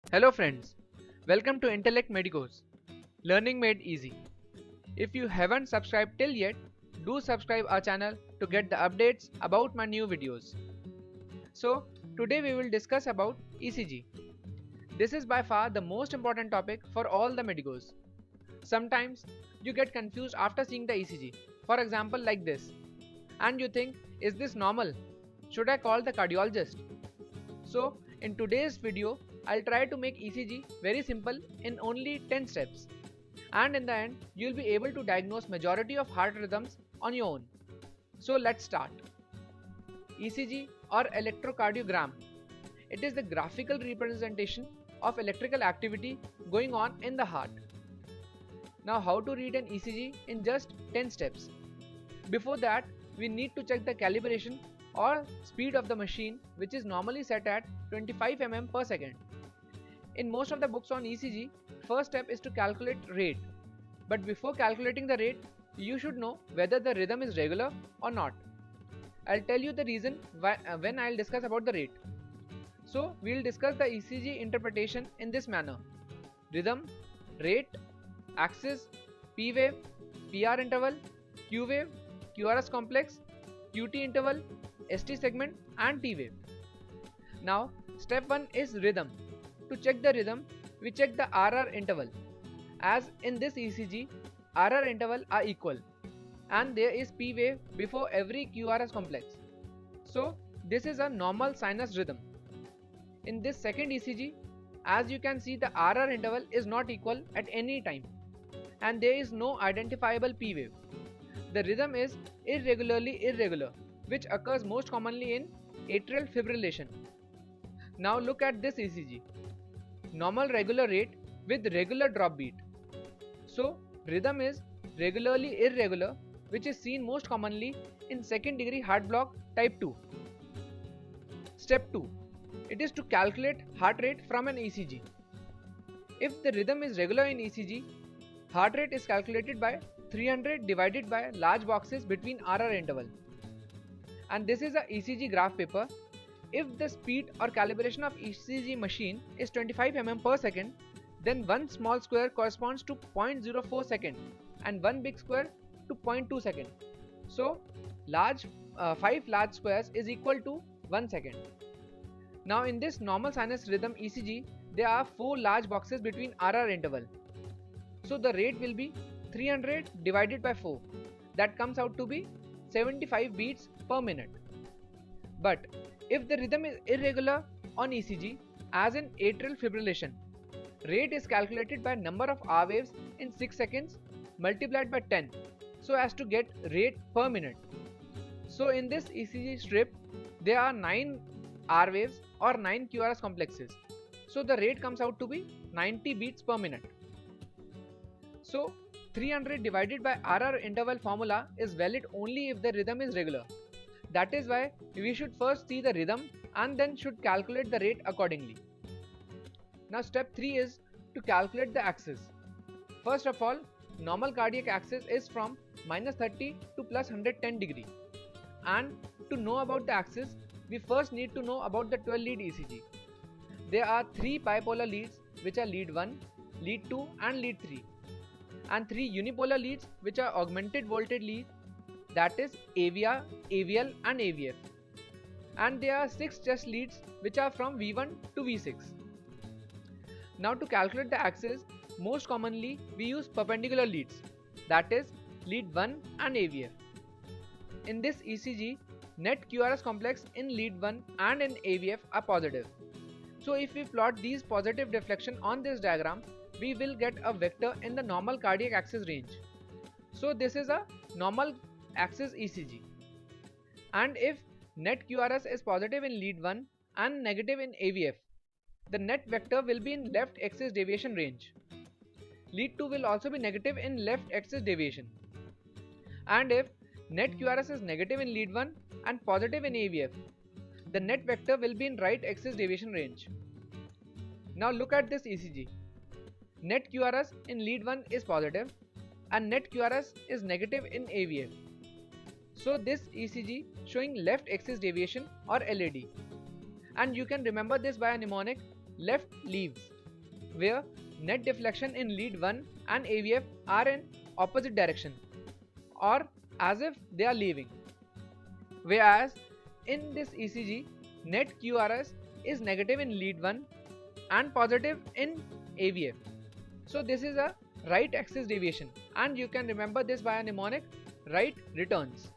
Hello friends, welcome to Intellect Medicos, Learning Made Easy. If you haven't subscribed till yet, do subscribe our channel to get the updates about my new videos. So, today we will discuss about ECG. This is by far the most important topic for all the medicos. Sometimes you get confused after seeing the ECG, for example like this, and you think, is this normal? Should I call the cardiologist? So, in today's video, I'll try to make ECG very simple in only 10 steps. And in the end, you'll be able to diagnose majority of heart rhythms on your own. So let's start. ECG or electrocardiogram. It is the graphical representation of electrical activity going on in the heart. Now how to read an ECG in just 10 steps. Before that, we need to check the calibration or speed of the machine, which is normally set at 25 mm per second. In most of the books on ECG, first step is to calculate rate. But before calculating the rate, you should know whether the rhythm is regular or not. I'll tell you the reason when I'll discuss about the rate. So we'll discuss the ECG interpretation in this manner: rhythm, rate, axis, P wave, PR interval, Q wave, QRS complex, QT interval, ST segment and T wave. Now step 1 is rhythm. To check the rhythm, we check the RR interval. As in this ECG, RR interval are equal and there is P wave before every QRS complex. So this is a normal sinus rhythm. In this second ECG, as you can see, the RR interval is not equal at any time and there is no identifiable P wave. The rhythm is irregularly irregular, which occurs most commonly in atrial fibrillation. Now look at this ECG. Normal regular rate with regular drop beat. So rhythm is regularly irregular, which is seen most commonly in second degree heart block type 2. Step 2. It is to calculate heart rate from an ECG. If the rhythm is regular in ECG, heart rate is calculated by 300 divided by large boxes between RR interval. And this is a ECG graph paper. If the speed or calibration of ECG machine is 25 mm per second, then one small square corresponds to 0.04 second and one big square to 0.2 second. So 5 large squares is equal to 1 second. Now in this normal sinus rhythm ECG, there are 4 large boxes between RR interval. So the rate will be 300 divided by 4. That comes out to be 75 beats per minute. But if the rhythm is irregular on ECG, as in atrial fibrillation, rate is calculated by number of R waves in 6 seconds multiplied by 10 so as to get rate per minute. So in this ECG strip, there are 9 R waves or 9 QRS complexes. So the rate comes out to be 90 beats per minute. So 300 divided by RR interval formula is valid only if the rhythm is regular. That is why we should first see the rhythm and then should calculate the rate accordingly. Now step 3 is to calculate the axis. First of all, normal cardiac axis is from -30 to +110 degree. And to know about the axis, we first need to know about the 12 lead ECG. There are 3 bipolar leads, which are lead 1, lead 2 and lead 3. And 3 unipolar leads, which are augmented voltage leads, that is AVR, AVL and AVF. And there are 6 chest leads which are from V1 to V6. Now to calculate the axis, most commonly we use perpendicular leads, that is lead 1 and AVF. In this ECG, net QRS complex in lead 1 and in AVF are positive. So if we plot these positive deflection on this diagram, we will get a vector in the normal cardiac axis range. So this is a normal axis ECG. And if net QRS is positive in lead 1 and negative in AVF, the net vector will be in left axis deviation range. Lead 2 will also be negative in left axis deviation. And if net QRS is negative in lead 1 and positive in AVF, the net vector will be in right axis deviation range. Now look at this ECG. Net QRS in lead 1 is positive and net QRS is negative in AVF. So this ECG showing left axis deviation or LAD. And you can remember this by a mnemonic: left leaves. where net deflection in lead 1 and AVF are in opposite direction or as if they are leaving. Whereas in this ECG, net QRS is negative in lead 1 and positive in AVF. So this is a right axis deviation, and you can remember this by a mnemonic right returns.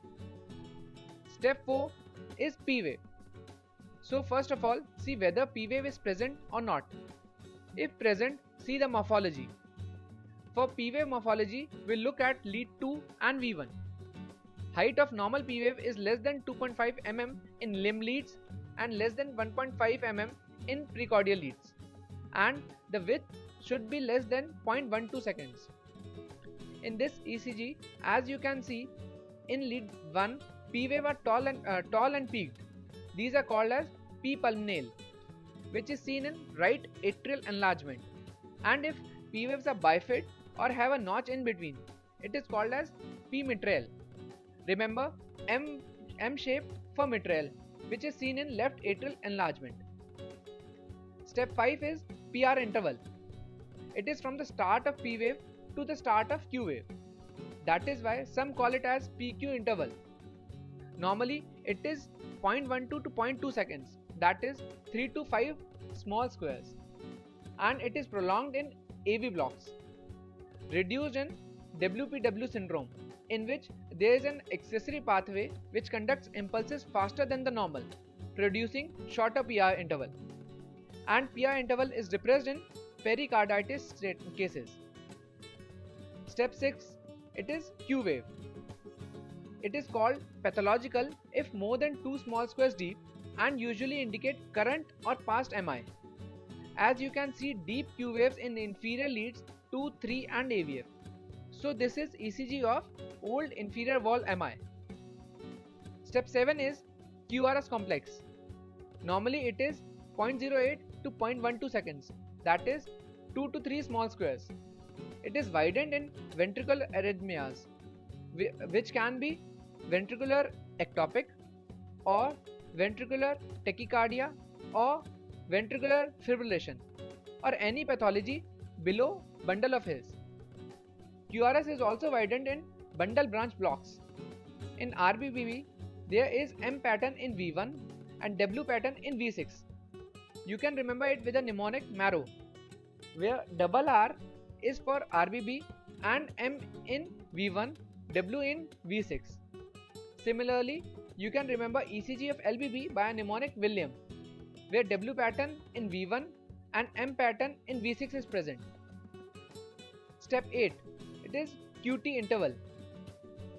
Step 4 is P wave. So first of all, see whether P wave is present or not. If present, see the morphology. For P wave morphology, we'll look at lead 2 and V1. Height of normal P wave is less than 2.5 mm in limb leads and less than 1.5 mm in precordial leads, and the width should be less than 0.12 seconds. In this ECG, as you can see, in lead 1, P wave are tall and peaked. These are called as P pulmonale, which is seen in right atrial enlargement. And if P waves are bifid or have a notch in between, it is called as P mitral. Remember, M shape for mitral, which is seen in left atrial enlargement. Step 5 is PR interval. It is from the start of P wave to the start of Q wave. That is why some call it as PQ interval. Normally, it is 0.12 to 0.2 seconds, that is 3 to 5 small squares, and it is prolonged in AV blocks. Reduced in WPW syndrome, in which there is an accessory pathway which conducts impulses faster than the normal, producing shorter PR interval. And PR interval is depressed in pericarditis cases. Step 6, it is Q wave. It is called pathological if more than 2 small squares deep and usually indicate current or past MI. As you can see, deep Q waves in inferior leads 2, 3 and AVF. So this is ECG of old inferior wall MI. Step 7 is QRS complex. Normally it is 0.08 to 0.12 seconds, that is 2 to 3 small squares. It is widened in ventricular arrhythmias, which can be ventricular ectopic or ventricular tachycardia or ventricular fibrillation or any pathology below bundle of hairs. QRS is also widened in bundle branch blocks. In RBBB, there is M pattern in V1 and W pattern in V6. You can remember it with a mnemonic marrow, where double R is for RBB and M in V1, W in V6. Similarly, you can remember ECG of LBB by a mnemonic William, where W pattern in V1 and M pattern in V6 is present. Step 8, it is QT interval.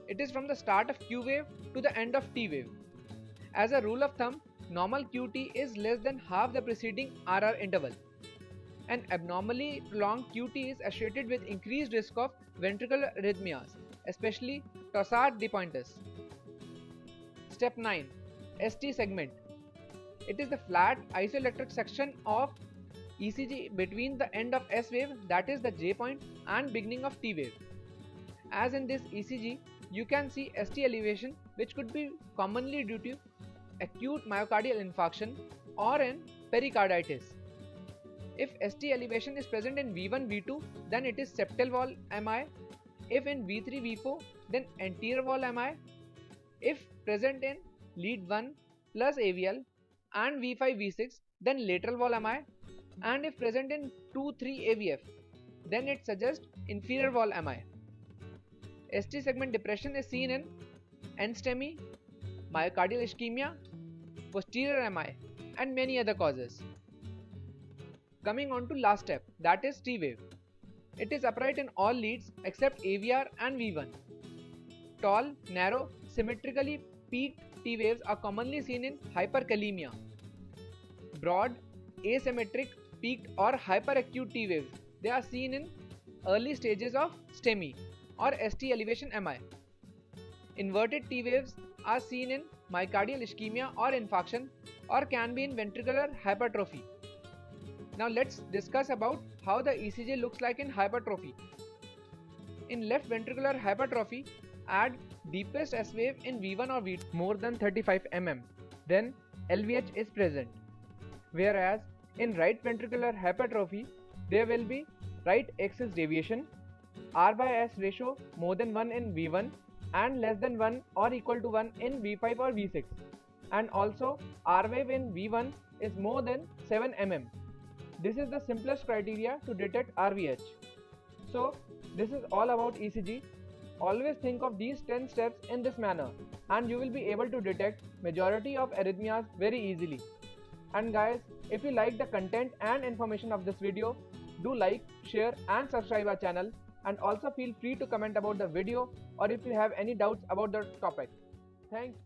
It is from the start of Q wave to the end of T wave. As a rule of thumb, normal QT is less than half the preceding RR interval. An abnormally prolonged QT is associated with increased risk of ventricular arrhythmias, especially torsade de pointes. Step 9, ST segment. It is the flat isoelectric section of ECG between the end of S wave, that is the J point, and beginning of T wave. As in this ECG, you can see ST elevation, which could be commonly due to acute myocardial infarction or in pericarditis. If ST elevation is present in V1, V2, then it is septal wall MI. If in V3, V4, then anterior wall MI. If present in lead 1 plus AVL and V5, V6, then lateral wall MI. And if present in 2, 3 AVF, then it suggests inferior wall MI. ST segment depression is seen in NSTEMI, myocardial ischemia, posterior MI, and many other causes. Coming on to last step, that is T wave. It is upright in all leads except AVR and V1. Tall, narrow, symmetrically peaked T waves are commonly seen in hyperkalemia. Broad, asymmetric, peaked or hyperacute T waves, they are seen in early stages of STEMI or ST elevation MI. Inverted T waves are seen in myocardial ischemia or infarction or can be in ventricular hypertrophy. Now let's discuss about how the ECG looks like in hypertrophy. In left ventricular hypertrophy, add deepest S wave in V1 or V2 more than 35 mm, then LVH is present. Whereas in right ventricular hypertrophy, there will be right axis deviation, R by S ratio more than 1 in V1 and less than 1 or equal to 1 in V5 or V6, and also R wave in V1 is more than 7 mm. This is the simplest criteria to detect RVH. So this is all about ECG. Always think of these 10 steps in this manner and you will be able to detect majority of arrhythmias very easily. And guys, if you like the content and information of this video, do like, share and subscribe our channel, and also feel free to comment about the video or if you have any doubts about the topic. Thanks.